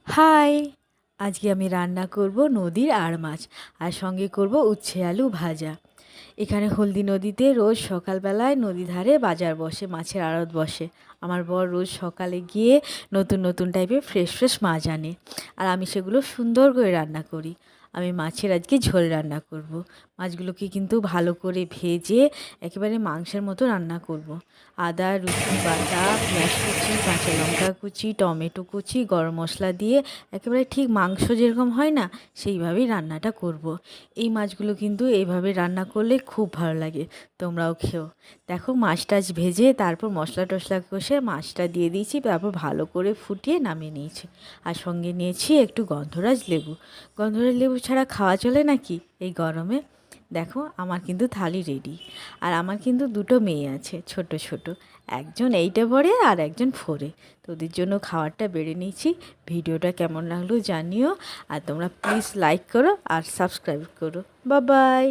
High! আজকে আমি রান্না করব নদীর আড় মাছ আর সঙ্গে করব উচ্ছে আলু ভাজা। এখানে হলদি নদীতে রোজ সকালবেলায় নদী ধারে বাজার বসে, মাছের আড়ত বসে। আমার বর রোজ সকালে গিয়ে নতুন নতুন টাইপের ফ্রেশ ফ্রেশ মাছ আনে আর আমি সেগুলো সুন্দর করে রান্না করি। আমি মাছের আজকে ঝোল রান্না করব। মাছগুলোকে কিন্তু ভালো করে ভেজে একেবারে মাংসের মতো রান্না করব। আদা রসুন বাটা, পেঁয়াজ কুচি, কাঁচা লঙ্কা কুচি, টমেটো কুচি, গরম মশলা দিয়ে একেবারে ঠিক মাংস যেরকম হয় না, সেইভাবেই রান্নাটা করব। এই মাছগুলো কিন্তু এইভাবে রান্না করলে খুব ভালো লাগে, তোমরাও খেও। দেখো মাছ টাছ ভেজে তারপর মশলা টশলা কষে মাছটা দিয়ে দিয়েছি, তারপর ভালো করে ফুটিয়ে নামিয়ে নিয়েছি। আর সঙ্গে নিয়েছি একটু গন্ধরাজ লেবু। গন্ধরাজ লেবু ছাড়া খাওয়া চলে নাকি এই গরমে? দেখো আমার কিন্তু থালি রেডি। আর আমার কিন্তু দুটো মেয়ে আছে ছোট ছোট, একজন 8-এ পড়ে আর একজন 4-এ। তো ওদের জন্য খাবারটা বেড়ে নিয়েছি। ভিডিওটা কেমন লাগলো জানিও, আর তোমরা প্লিজ লাইক করো আর সাবস্ক্রাইব করো। Bye bye.